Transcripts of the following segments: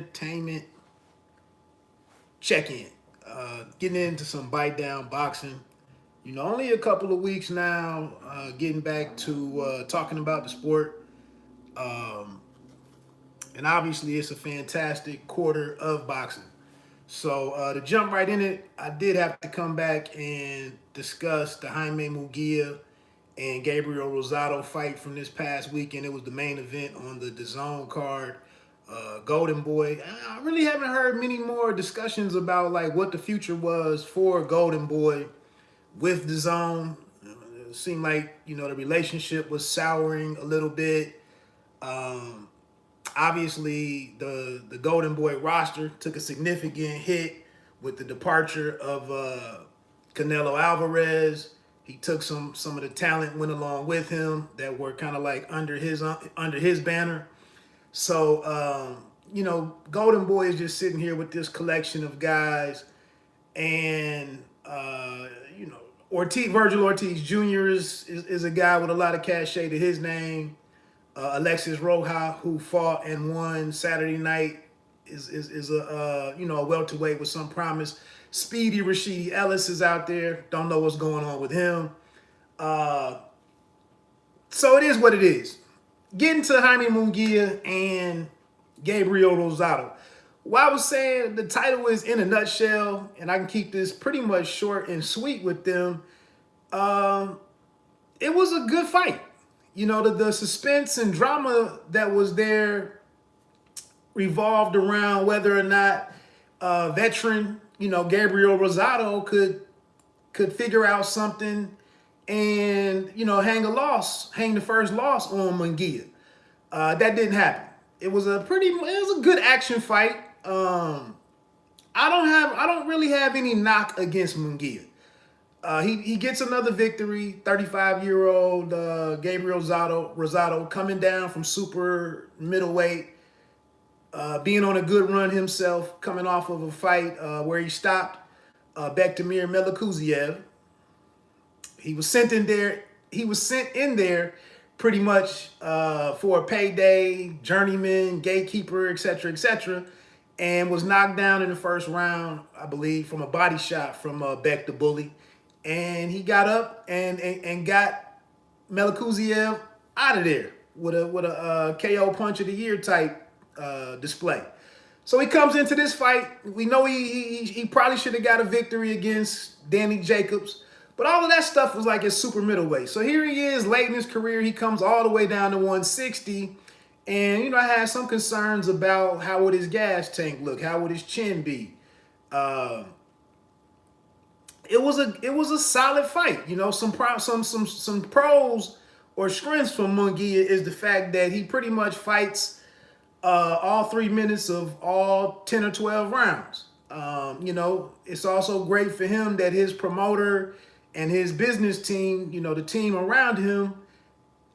entertainment check-in. Getting into some bite down boxing. Only a couple of weeks now. Getting back to talking about the sport, um, and obviously it's a fantastic quarter of boxing. So to jump right in it, I did have to come back and discuss the Jaime Munguia and Gabriel Rosado fight from this past weekend. It was the main event on the DAZN card. Golden Boy. I really haven't heard many more discussions about like what the future was for Golden Boy with the zone. It seemed like the relationship was souring a little bit. Um, Obviously, the Golden Boy roster took a significant hit with the departure of Canelo Alvarez. He took some of the talent went along with him that were kind of like under his banner. So, Golden Boy is just sitting here with this collection of guys, and Virgil Ortiz Jr. is a guy with a lot of cachet to his name. Alexis Roja, who fought and won Saturday night, is a welterweight with some promise. Speedy Rashidi Ellis is out there. Don't know what's going on with him. Uh, so it is what it is. Getting to Jaime Munguia and Gabriel Rosado. Well, I was saying the title is in a nutshell, and I can keep this pretty much short and sweet with them. It was a good fight. The suspense and drama that was there revolved around whether or not veteran, Gabriel Rosado could figure out something and hang the first loss on Munguia. That didn't happen. It was a good action fight. I don't really have any knock against Munguia. He gets another victory. 35-year-old Gabriel Rosado coming down from super middleweight, being on a good run himself, coming off of a fight where he stopped Bektamir Melikuziev. He was sent in there. He was sent in there pretty much for a payday, journeyman, gatekeeper, etc., etc., and was knocked down in the first round, I believe, from a body shot from Beck the Bully. And he got up and got Melikuziev out of there with a KO punch of the year type display. So he comes into this fight. We know he probably should have got a victory against Danny Jacobs, but all of that stuff was like his super middleweight. So here he is late in his career. He comes all the way down to 160. And, I had some concerns about how would his gas tank look? How would his chin be? It was a solid fight. Some pros or strengths from Munguia is the fact that he pretty much fights all 3 minutes of all 10 or 12 rounds. It's also great for him that his promoter and his business team, the team around him,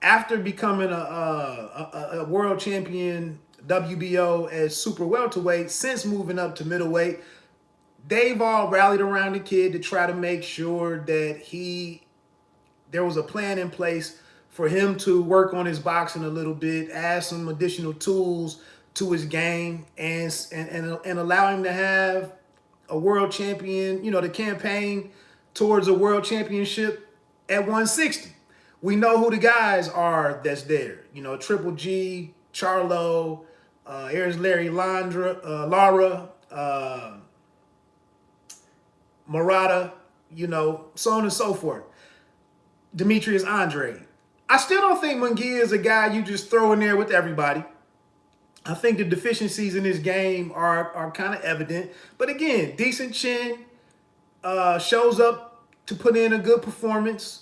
after becoming a world champion WBO as super welterweight, since moving up to middleweight, they've all rallied around the kid to try to make sure that there was a plan in place for him to work on his boxing a little bit, add some additional tools to his game, and allow him to have a world champion, the campaign towards a world championship at 160. We know who the guys are that's there. Triple G, Charlo, here's Larry Lara, Murata, so on and so forth. Demetrius Andre. I still don't think Munguia is a guy you just throw in there with everybody. I think the deficiencies in his game are kind of evident. But again, decent chin, shows up to put in a good performance.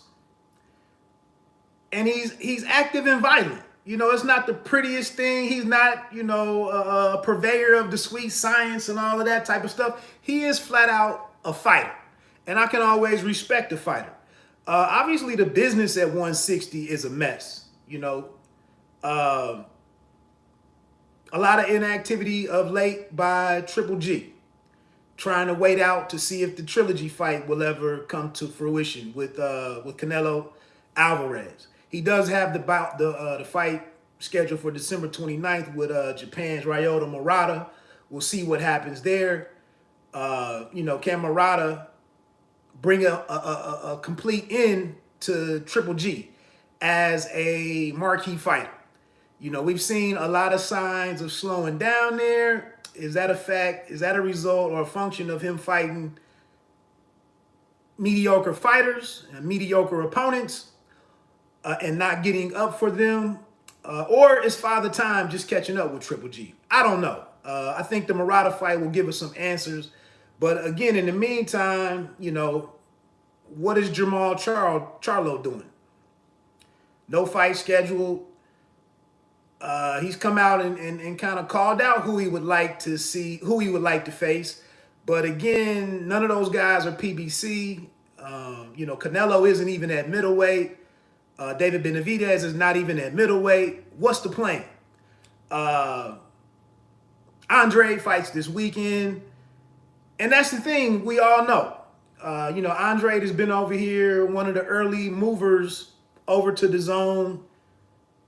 And he's active and violent. It's not the prettiest thing. He's not, a purveyor of the sweet science and all of that type of stuff. He is flat out a fighter. And I can always respect a fighter. Obviously, the business at 160 is a mess. A lot of inactivity of late by Triple G, trying to wait out to see if the trilogy fight will ever come to fruition with Canelo Alvarez. He does have the fight scheduled for December 29th with Japan's Ryota Murata, We'll see what happens there. Can Murata bring a complete end to Triple G as a marquee fighter? We've seen a lot of signs of slowing down there. Is that a fact? Is that a result or a function of him fighting mediocre fighters and mediocre opponents and not getting up for them? Or is Father Time just catching up with Triple G? I don't know. I think the Murata fight will give us some answers. But again, in the meantime, what is Jamal Charlo doing? No fight scheduled. He's come out and kind of called out who he would like to see, who he would like to face. But again, none of those guys are PBC. Canelo isn't even at middleweight. David Benavidez is not even at middleweight. What's the plan? Andre fights this weekend. And that's the thing we all know. Andre has been over here, one of the early movers over to the DAZN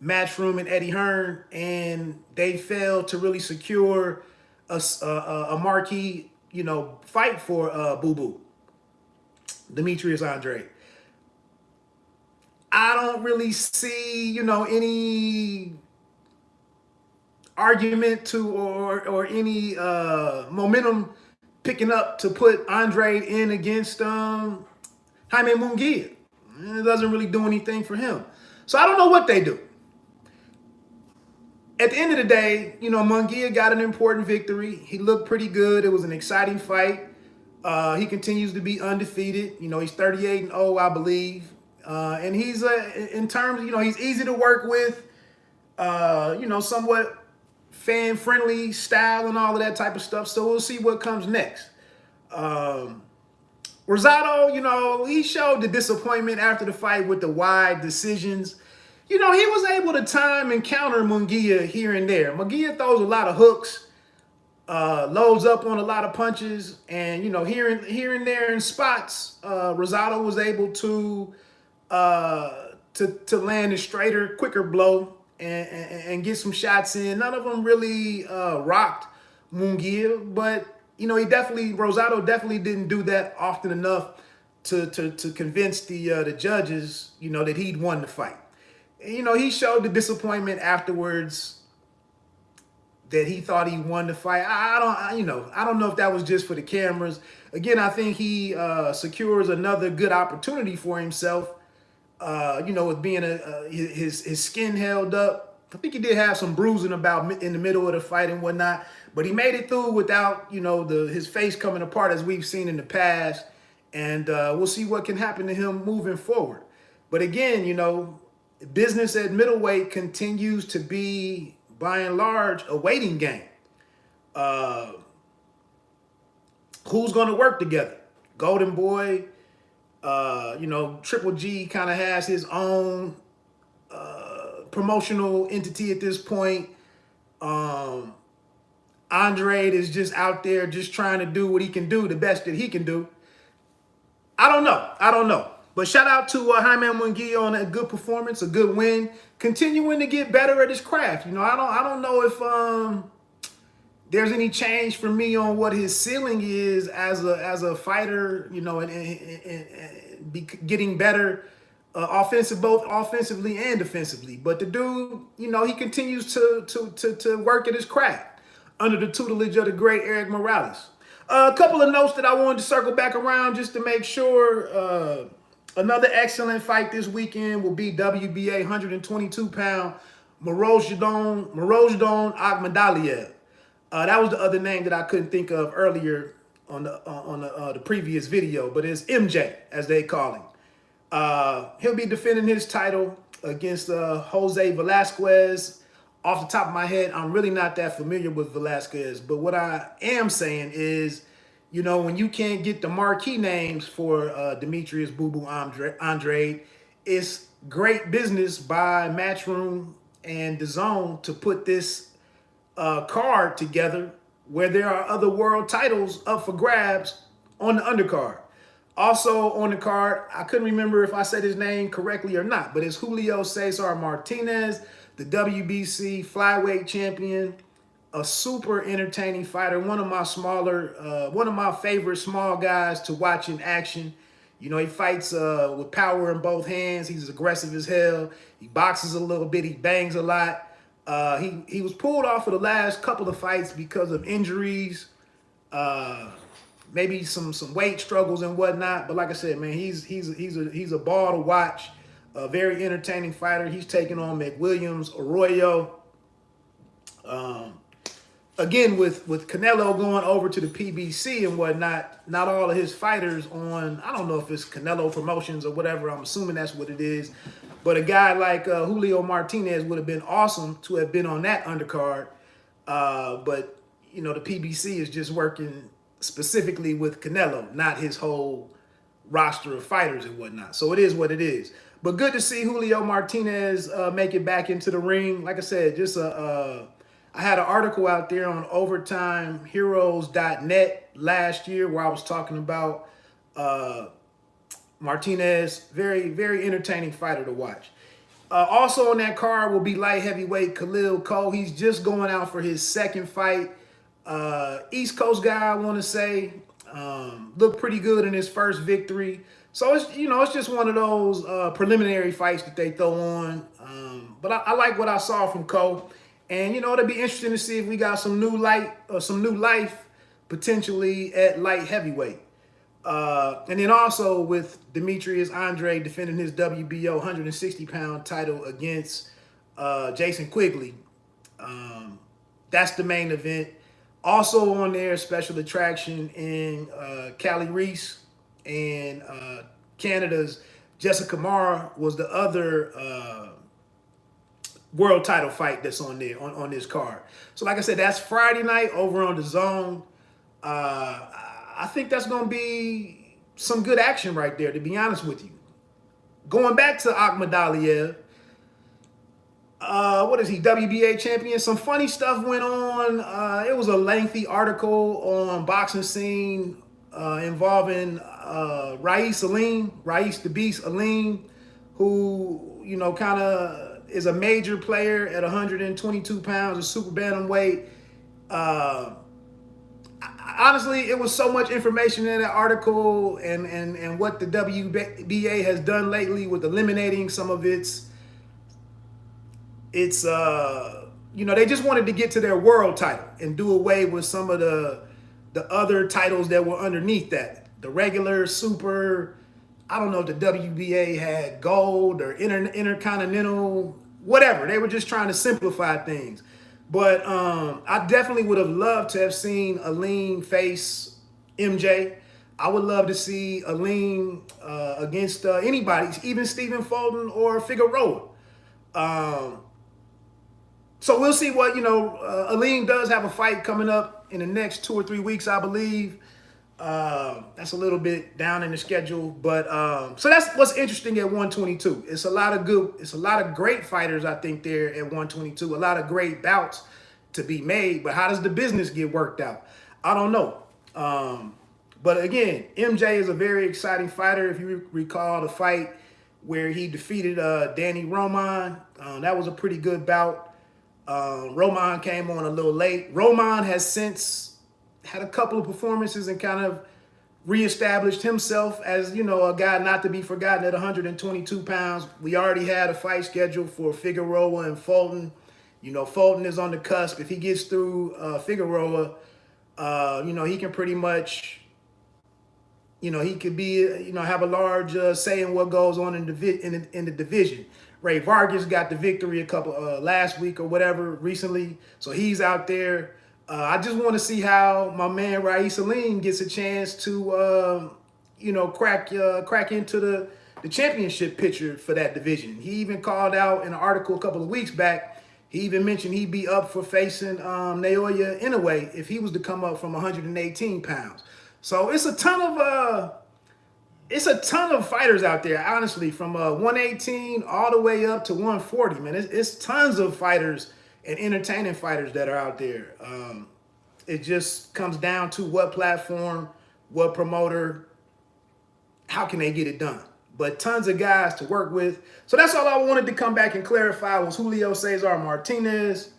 Matchroom and Eddie Hearn, and they failed to really secure a marquee, fight for Boo Boo, Demetrius Andre. I don't really see, any argument to or any momentum picking up to put Andre in against Jaime Munguia. It doesn't really do anything for him. So I don't know what they do. At the end of the day, Munguia got an important victory. He looked pretty good. It was an exciting fight. He continues to be undefeated. He's 38-0, I believe. And he's, in terms, he's easy to work with, somewhat fan-friendly style and all of that type of stuff. So we'll see what comes next. Rosado, he showed the disappointment after the fight with the wide decisions. He was able to time and counter Munguia here and there. Munguia throws a lot of hooks, loads up on a lot of punches, and here and there in spots, Rosado was able to land a straighter, quicker blow and get some shots in. None of them really rocked Munguia, but Rosado definitely didn't do that often enough to convince the judges that he'd won the fight. He showed the disappointment afterwards that he thought he won the fight. I don't know if that was just for the cameras. Again, I think he secures another good opportunity for himself. With being his skin held up. I think he did have some bruising about in the middle of the fight and whatnot, but he made it through without his face coming apart as we've seen in the past. And we'll see what can happen to him moving forward. But again, business at middleweight continues to be, by and large, a waiting game. Who's going to work together? Golden Boy, Triple G kind of has his own promotional entity at this point. Andre is just out there just trying to do what he can do, the best that he can do. I don't know. But shout out to Jaime Munguia on a good performance, a good win, continuing to get better at his craft. I don't know if there's any change for me on what his ceiling is as a fighter, and getting better both offensively and defensively. But the dude, he continues to work at his craft under the tutelage of the great Eric Morales. A couple of notes that I wanted to circle back around just to make sure. Another excellent fight this weekend will be WBA 122-pound Morozhdon Akhmadaliev. That was the other name that I couldn't think of earlier on the previous video, but it's MJ, as they call him. He'll be defending his title against Jose Velasquez. Off the top of my head, I'm really not that familiar with Velasquez, but what I am saying is, when you can't get the marquee names for Demetrius Boo Boo Andre, it's great business by Matchroom and DAZN to put this card together where there are other world titles up for grabs on the undercard. Also on the card, I couldn't remember if I said his name correctly or not, but it's Julio Cesar Martinez, the WBC flyweight champion, a super entertaining fighter. One of my favorite small guys to watch in action. You know, he fights with power in both hands. He's aggressive as hell. He boxes a little bit. He bangs a lot. He was pulled off of the last couple of fights because of injuries, maybe some weight struggles and whatnot. But like I said, man, he's a ball to watch. A very entertaining fighter. He's taking on McWilliams Arroyo. Again, with Canelo going over to the PBC and whatnot, not all of his fighters on, I don't know if it's Canelo Promotions or whatever, I'm assuming that's what it is, but a guy like Julio Martinez would have been awesome to have been on that undercard, but, you know, the PBC is just working specifically with Canelo, not his whole roster of fighters and whatnot, so it is what it is. But good to see Julio Martinez make it back into the ring. Like I said, just I had an article out there on overtimeheroes.net last year where I was talking about Martinez. Very, very entertaining fighter to watch. Also on that card will be light heavyweight Khalil Cole. He's just going out for his second fight. East Coast guy, I want to say. Looked pretty good in his first victory. So, it's just one of those preliminary fights that they throw on. But I like what I saw from Cole. And, it'll be interesting to see if we got some new life potentially at light heavyweight. And then also with Demetrius Andre defending his WBO 160-pound title against Jason Quigley. That's the main event. Also on there, special attraction in Callie Reese and Canada's Jessica Mara was the other world title fight that's on there on this card. So like I said, that's Friday night over on DAZN. I think that's going to be some good action right there, to be honest with you. Going back to Akhmadaliev, what is he, WBA champion? Some funny stuff went on. It was a lengthy article on Boxing Scene involving Rais the Beast Aleem, who, kind of is a major player at 122 pounds, a super bantamweight. Honestly, it was so much information in that article and what the WBA has done lately with eliminating some of its they just wanted to get to their world title and do away with some of the other titles that were underneath that. The regular, super, I don't know if the WBA had gold or intercontinental, whatever. They were just trying to simplify things. But I definitely would have loved to have seen Aleem face MJ. I would love to see Aleem against anybody, even Stephen Fulton or Figueroa. So we'll see what, Aleem does have a fight coming up in the next 2 or 3 weeks, I believe. That's a little bit down in the schedule, but so that's what's interesting at 122. It's a lot of great fighters, I think, there at 122. A lot of great bouts to be made, but how does the business get worked out? I don't know. But again, MJ is a very exciting fighter. If you recall the fight where he defeated Danny Roman, that was a pretty good bout. Roman came on a little late. Roman has since had a couple of performances and kind of reestablished himself as, a guy not to be forgotten at 122 pounds. We already had a fight scheduled for Figueroa and Fulton. Fulton is on the cusp. If he gets through Figueroa, he can pretty much, he could be, have a large say in what goes on in the division. Ray Vargas got the victory a couple last week or whatever recently, so he's out there. I just want to see how my man Rais Aleem gets a chance to, crack into the championship picture for that division. He even called out in an article a couple of weeks back. He even mentioned he'd be up for facing Naoya Inoue if he was to come up from 118 pounds. So it's a ton of fighters out there, honestly, from 118 all the way up to 140. Man, it's tons of fighters and entertaining fighters that are out there. It just comes down to what platform, what promoter, how can they get it done? But tons of guys to work with. So that's all I wanted to come back and clarify was Julio Cesar Martinez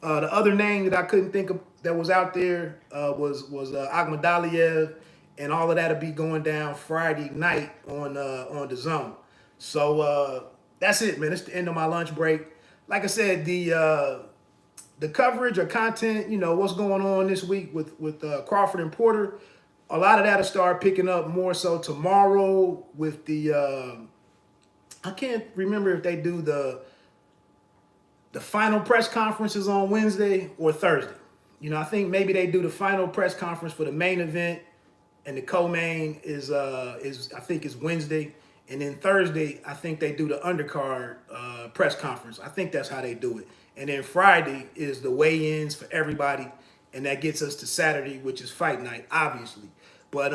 The other name that I couldn't think of that was out there was Akhmadaliev, and all of that'll be going down Friday night on the Zone. So that's it, man. It's the end of my lunch break. Like I said, the coverage or content, what's going on this week with Crawford and Porter, a lot of that'll start picking up more so tomorrow with the I can't remember if they do the final press conferences on Wednesday or Thursday. I think maybe they do the final press conference for the main event, and the co-main is I think is Wednesday, and then Thursday I think they do the undercard press conference. I think that's how they do it. And then Friday is the weigh-ins for everybody, and that gets us to Saturday, which is fight night, obviously. But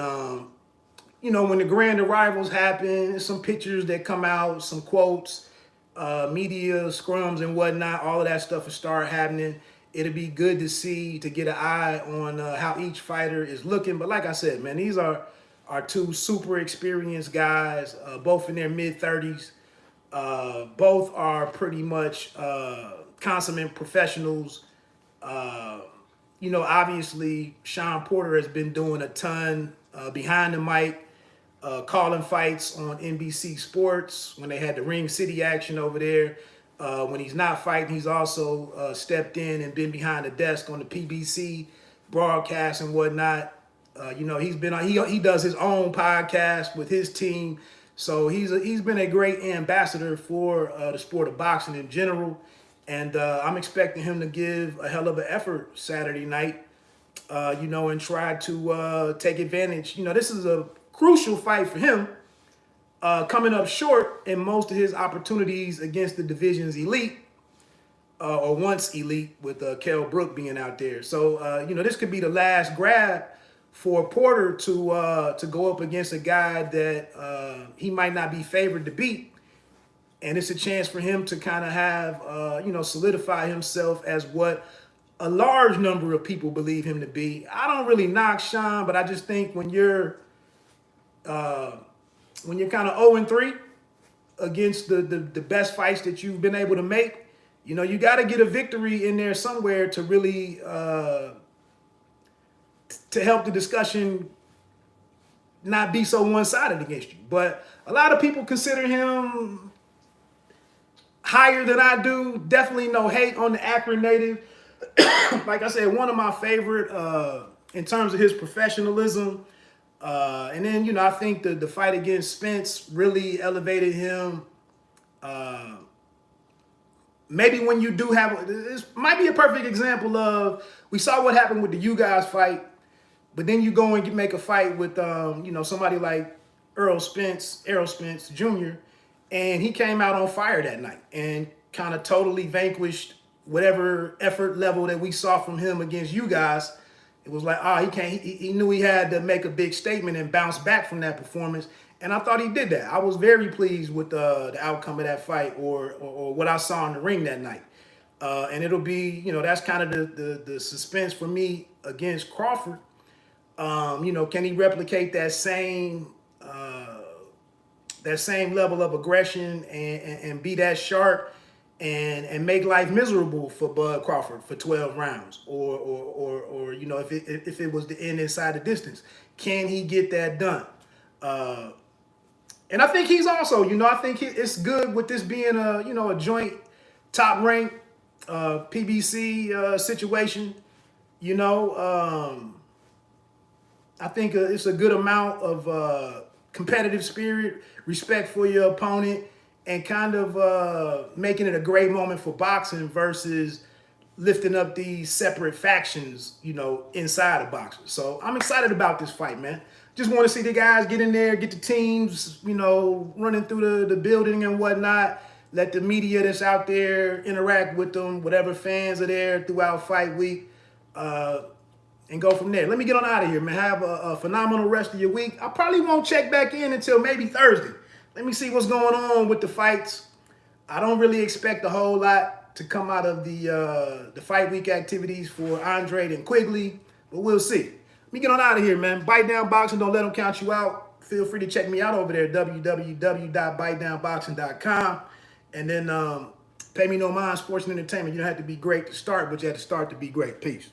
when the grand arrivals happen, some pictures that come out, some quotes, media scrums and whatnot, all of that stuff will start happening. It'll be good to see, to get an eye on how each fighter is looking. But like I said, man, these are two super experienced guys, both in their mid-30s. Both are pretty much consummate professionals. Obviously, Sean Porter has been doing a ton behind the mic, calling fights on NBC Sports when they had the Ring City action over there. When he's not fighting, he's also stepped in and been behind the desk on the PBC broadcast and whatnot. He's been he does his own podcast with his team, so he's been a great ambassador for the sport of boxing in general. And I'm expecting him to give a hell of an effort Saturday night, and try to take advantage. This is a crucial fight for him, coming up short in most of his opportunities against the division's elite, or once elite, with Kell Brook being out there. So, this could be the last grab for Porter to go up against a guy that he might not be favored to beat. And it's a chance for him to kind of have, solidify himself as what a large number of people believe him to be. I don't really knock Sean, but I just think when you're kind of 0-3 against the best fights that you've been able to make, you got to get a victory in there somewhere to really to help the discussion not be so one-sided against you. But a lot of people consider him higher than I do. Definitely no hate on the Akron native. Like I said, one of my favorite in terms of his professionalism. And then, I think the fight against Spence really elevated him. Maybe when you do have, this might be a perfect example of, we saw what happened with the you guys fight, but then you go and make a fight with, somebody like Errol Spence Jr., and he came out on fire that night and kind of totally vanquished whatever effort level that we saw from him against you guys. It was like, he knew he had to make a big statement and bounce back from that performance. And I thought he did that. I was very pleased with the outcome of that fight or what I saw in the ring that night. And it'll be, that's kind of the suspense for me against Crawford. Can he replicate that same level of aggression and be that sharp and make life miserable for Bud Crawford for 12 rounds, or if it was the end inside the distance, can he get that done? And I think he's also, I think it's good with this being a joint top ranked PBC situation. I think it's a good amount of competitive spirit, respect for your opponent, and kind of making it a great moment for boxing versus lifting up these separate factions, inside of boxing. So I'm excited about this fight, man. Just want to see the guys get in there, get the teams, running through the building and whatnot. Let the media that's out there interact with them, whatever fans are there throughout fight week, and go from there. Let me get on out of here, man. Have a phenomenal rest of your week. I probably won't check back in until maybe Thursday. Let me see what's going on with the fights. I don't really expect a whole lot to come out of the fight week activities for Andre and Quigley, but we'll see. Let me get on out of here, man. Bite Down Boxing, don't let them count you out. Feel free to check me out over there, www.bitedownboxing.com. And then Pay me no mind, sports and entertainment. You don't have to be great to start, but you have to start to be great. Peace.